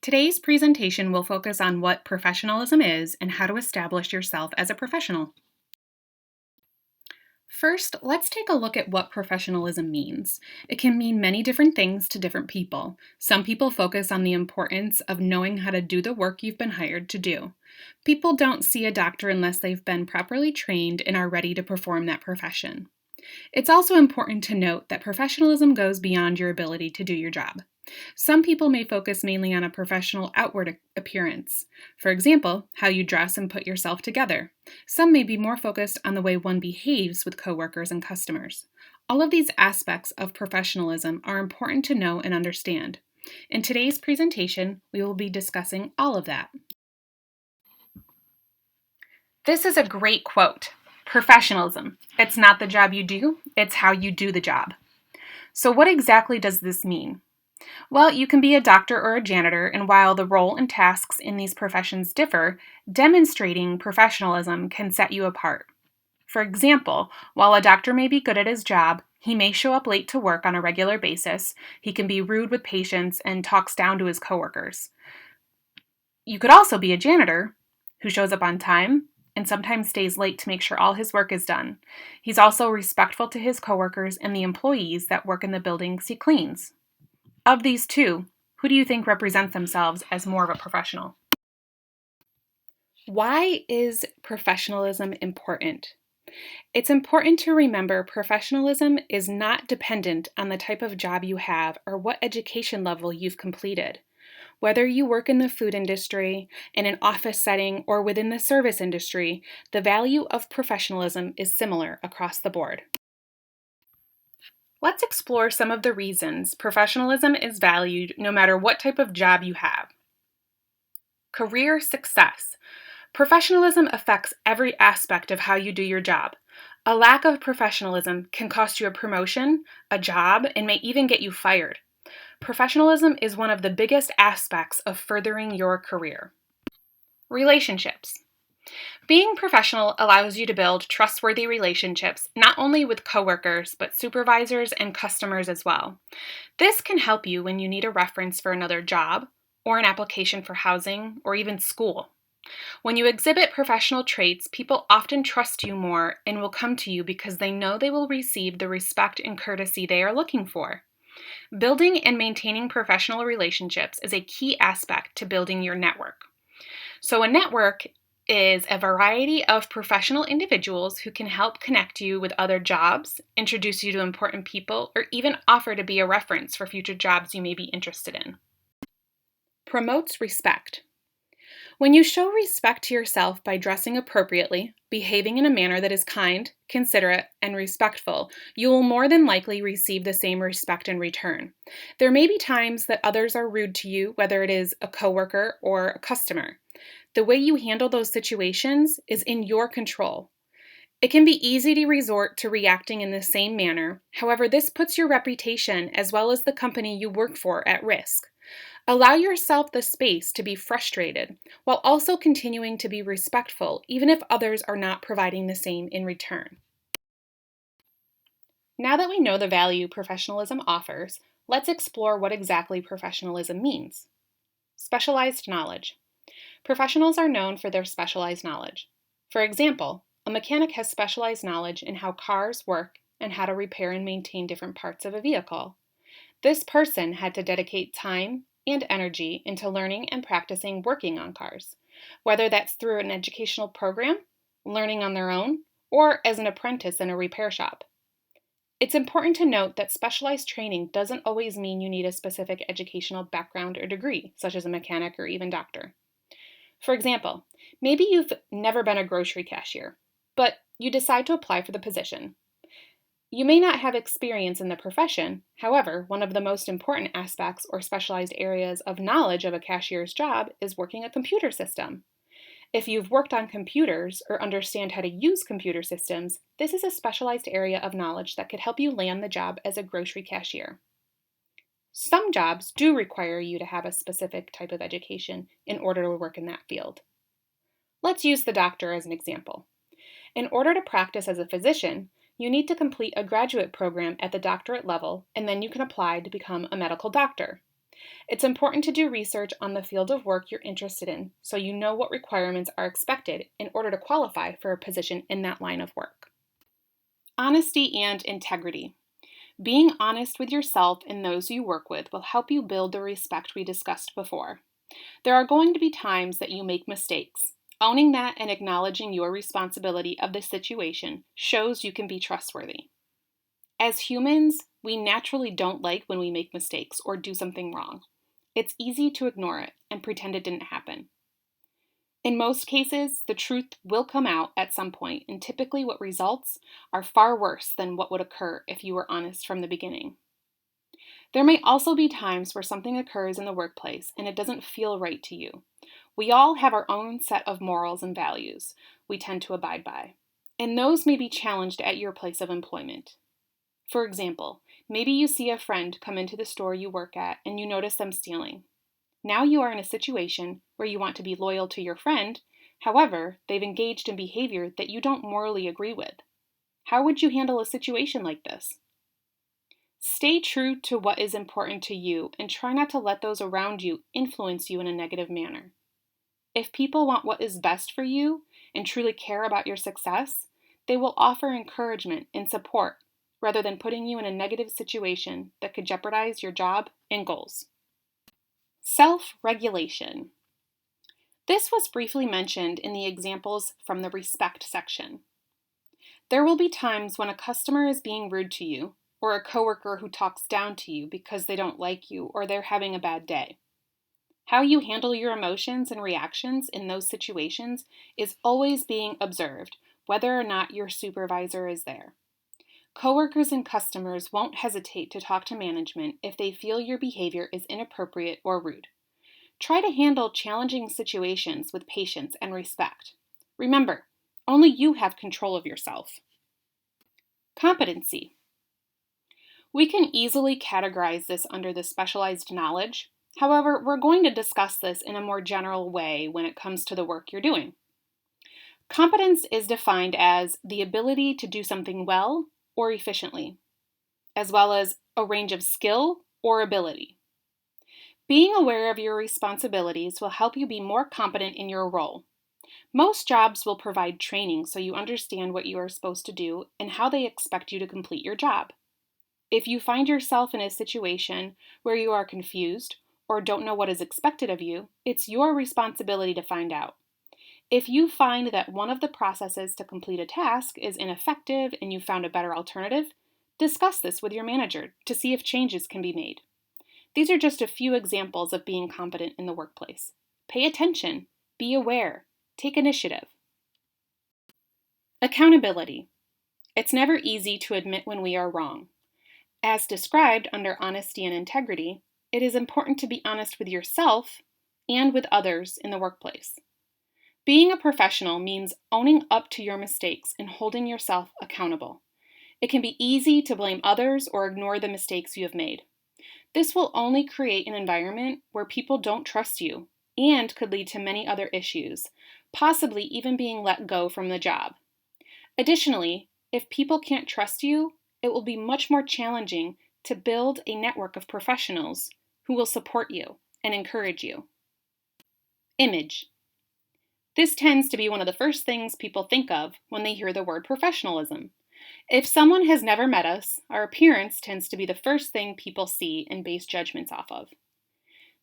Today's presentation will focus on what professionalism is and how to establish yourself as a professional. First, let's take a look at what professionalism means. It can mean many different things to different people. Some people focus on the importance of knowing how to do the work you've been hired to do. People don't see a doctor unless they've been properly trained and are ready to perform that profession. It's also important to note that professionalism goes beyond your ability to do your job. Some people may focus mainly on a professional outward appearance. For example, how you dress and put yourself together. Some may be more focused on the way one behaves with coworkers and customers. All of these aspects of professionalism are important to know and understand. In today's presentation, we will be discussing all of that. This is a great quote. Professionalism. It's not the job you do, it's how you do the job. So what exactly does this mean? Well, you can be a doctor or a janitor, and while the role and tasks in these professions differ, demonstrating professionalism can set you apart. For example, while a doctor may be good at his job, he may show up late to work on a regular basis, he can be rude with patients and talks down to his coworkers. You could also be a janitor who shows up on time and sometimes stays late to make sure all his work is done. He's also respectful to his coworkers and the employees that work in the buildings he cleans. Of these two, who do you think represents themselves as more of a professional? Why is professionalism important? It's important to remember professionalism is not dependent on the type of job you have or what education level you've completed. Whether you work in the food industry, in an office setting, or within the service industry, the value of professionalism is similar across the board. Let's explore some of the reasons professionalism is valued no matter what type of job you have. Career success. Professionalism affects every aspect of how you do your job. A lack of professionalism can cost you a promotion, a job, and may even get you fired. Professionalism is one of the biggest aspects of furthering your career. Relationships. Being professional allows you to build trustworthy relationships, not only with coworkers, but supervisors and customers as well. This can help you when you need a reference for another job, or an application for housing, or even school. When you exhibit professional traits, people often trust you more and will come to you because they know they will receive the respect and courtesy they are looking for. Building and maintaining professional relationships is a key aspect to building your network. So a network is a variety of professional individuals who can help connect you with other jobs, introduce you to important people, or even offer to be a reference for future jobs you may be interested in. Promotes respect. When you show respect to yourself by dressing appropriately, behaving in a manner that is kind, considerate, and respectful, you will more than likely receive the same respect in return. There may be times that others are rude to you, whether it is a coworker or a customer. The way you handle those situations is in your control. It can be easy to resort to reacting in the same manner. However, this puts your reputation as well as the company you work for at risk. Allow yourself the space to be frustrated while also continuing to be respectful, even if others are not providing the same in return. Now that we know the value professionalism offers, let's explore what exactly professionalism means. Specialized knowledge. Professionals are known for their specialized knowledge. For example, a mechanic has specialized knowledge in how cars work and how to repair and maintain different parts of a vehicle. This person had to dedicate time and energy into learning and practicing working on cars, whether that's through an educational program, learning on their own, or as an apprentice in a repair shop. It's important to note that specialized training doesn't always mean you need a specific educational background or degree, such as a mechanic or even doctor. For example, maybe you've never been a grocery cashier, but you decide to apply for the position. You may not have experience in the profession. However, one of the most important aspects or specialized areas of knowledge of a cashier's job is working a computer system. If you've worked on computers or understand how to use computer systems, this is a specialized area of knowledge that could help you land the job as a grocery cashier. Some jobs do require you to have a specific type of education in order to work in that field. Let's use the doctor as an example. In order to practice as a physician, you need to complete a graduate program at the doctorate level, and then you can apply to become a medical doctor. It's important to do research on the field of work you're interested in so you know what requirements are expected in order to qualify for a position in that line of work. Honesty and integrity. Being honest with yourself and those you work with will help you build the respect we discussed before. There are going to be times that you make mistakes. Owning that and acknowledging your responsibility of the situation shows you can be trustworthy. As humans, we naturally don't like when we make mistakes or do something wrong. It's easy to ignore it and pretend it didn't happen. In most cases, the truth will come out at some point, and typically what results are far worse than what would occur if you were honest from the beginning. There may also be times where something occurs in the workplace and it doesn't feel right to you. We all have our own set of morals and values we tend to abide by, and those may be challenged at your place of employment. For example, maybe you see a friend come into the store you work at and you notice them stealing. Now you are in a situation where you want to be loyal to your friend, however, they've engaged in behavior that you don't morally agree with. How would you handle a situation like this? Stay true to what is important to you and try not to let those around you influence you in a negative manner. If people want what is best for you and truly care about your success, they will offer encouragement and support rather than putting you in a negative situation that could jeopardize your job and goals. Self-regulation. This was briefly mentioned in the examples from the respect section. There will be times when a customer is being rude to you, or a coworker who talks down to you because they don't like you or they're having a bad day. How you handle your emotions and reactions in those situations is always being observed, whether or not your supervisor is there. Coworkers and customers won't hesitate to talk to management if they feel your behavior is inappropriate or rude. Try to handle challenging situations with patience and respect. Remember, only you have control of yourself. Competency. We can easily categorize this under the specialized knowledge. However, we're going to discuss this in a more general way when it comes to the work you're doing. Competence is defined as the ability to do something well or efficiently, as well as a range of skill or ability. Being aware of your responsibilities will help you be more competent in your role. Most jobs will provide training so you understand what you are supposed to do and how they expect you to complete your job. If you find yourself in a situation where you are confused or don't know what is expected of you, it's your responsibility to find out. If you find that one of the processes to complete a task is ineffective and you found a better alternative, discuss this with your manager to see if changes can be made. These are just a few examples of being competent in the workplace. Pay attention, be aware, take initiative. Accountability. It's never easy to admit when we are wrong. As described under honesty and integrity, it is important to be honest with yourself and with others in the workplace. Being a professional means owning up to your mistakes and holding yourself accountable. It can be easy to blame others or ignore the mistakes you have made. This will only create an environment where people don't trust you and could lead to many other issues, possibly even being let go from the job. Additionally, if people can't trust you, it will be much more challenging to build a network of professionals who will support you and encourage you. Image. This tends to be one of the first things people think of when they hear the word professionalism. If someone has never met us, our appearance tends to be the first thing people see and base judgments off of.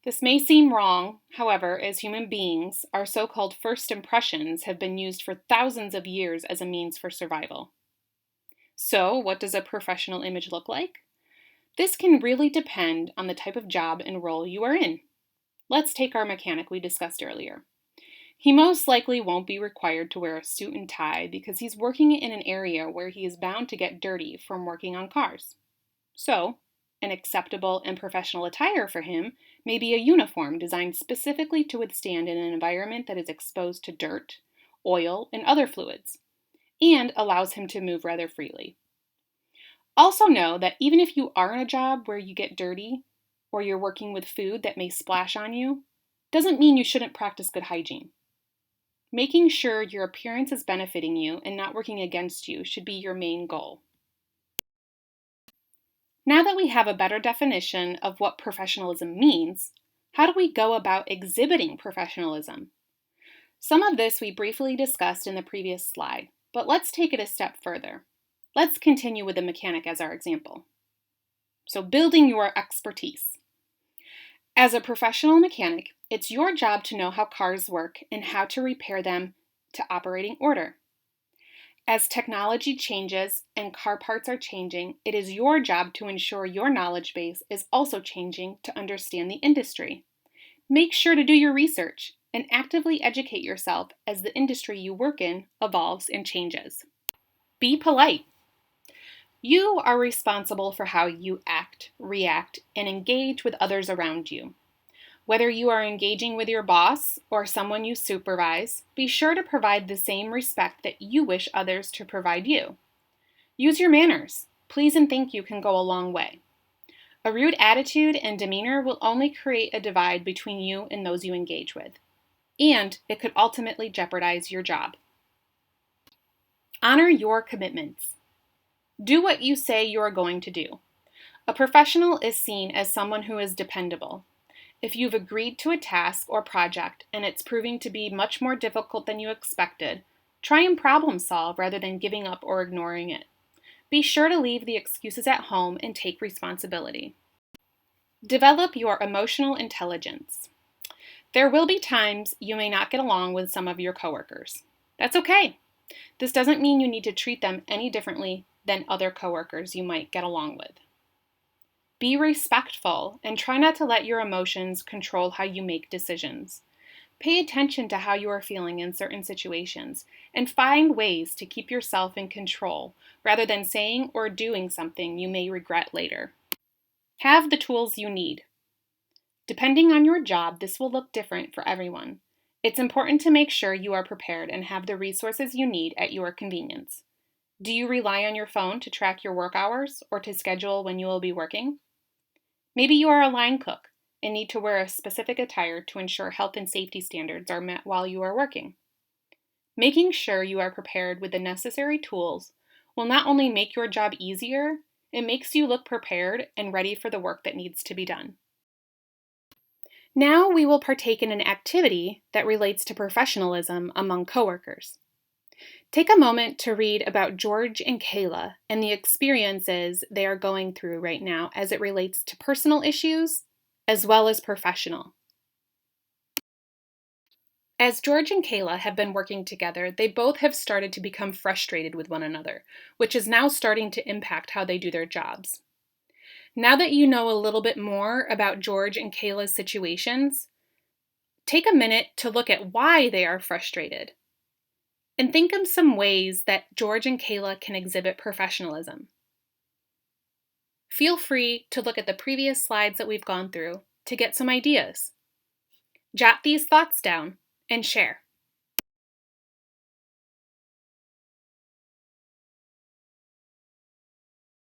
This may seem wrong, however, as human beings, our so-called first impressions have been used for thousands of years as a means for survival. So, what does a professional image look like? This can really depend on the type of job and role you are in. Let's take our mechanic we discussed earlier. He most likely won't be required to wear a suit and tie because he's working in an area where he is bound to get dirty from working on cars. So, an acceptable and professional attire for him may be a uniform designed specifically to withstand in an environment that is exposed to dirt, oil, and other fluids, and allows him to move rather freely. Also know that even if you are in a job where you get dirty, or you're working with food that may splash on you, doesn't mean you shouldn't practice good hygiene. Making sure your appearance is benefiting you and not working against you should be your main goal. Now that we have a better definition of what professionalism means, how do we go about exhibiting professionalism? Some of this we briefly discussed in the previous slide, but let's take it a step further. Let's continue with the mechanic as our example. So, building your expertise. As a professional mechanic, it's your job to know how cars work and how to repair them to operating order. As technology changes and car parts are changing, it is your job to ensure your knowledge base is also changing to understand the industry. Make sure to do your research and actively educate yourself as the industry you work in evolves and changes. Be polite. You are responsible for how you act, react, and engage with others around you. Whether you are engaging with your boss or someone you supervise, be sure to provide the same respect that you wish others to provide you. Use your manners. Please and thank you can go a long way. A rude attitude and demeanor will only create a divide between you and those you engage with, and it could ultimately jeopardize your job. Honor your commitments. Do what you say you are going to do. A professional is seen as someone who is dependable. If you've agreed to a task or project and it's proving to be much more difficult than you expected, try and problem solve rather than giving up or ignoring it. Be sure to leave the excuses at home and take responsibility. Develop your emotional intelligence. There will be times you may not get along with some of your coworkers. That's okay. This doesn't mean you need to treat them any differently than other coworkers you might get along with. Be respectful and try not to let your emotions control how you make decisions. Pay attention to how you are feeling in certain situations and find ways to keep yourself in control rather than saying or doing something you may regret later. Have the tools you need. Depending on your job, this will look different for everyone. It's important to make sure you are prepared and have the resources you need at your convenience. Do you rely on your phone to track your work hours or to schedule when you will be working? Maybe you are a line cook and need to wear a specific attire to ensure health and safety standards are met while you are working. Making sure you are prepared with the necessary tools will not only make your job easier, it makes you look prepared and ready for the work that needs to be done. Now we will partake in an activity that relates to professionalism among coworkers. Take a moment to read about George and Kayla and the experiences they are going through right now as it relates to personal issues as well as professional. As George and Kayla have been working together, they both have started to become frustrated with one another, which is now starting to impact how they do their jobs. Now that you know a little bit more about George and Kayla's situations, take a minute to look at why they are frustrated. And think of some ways that George and Kayla can exhibit professionalism. Feel free to look at the previous slides that we've gone through to get some ideas. Jot these thoughts down and share.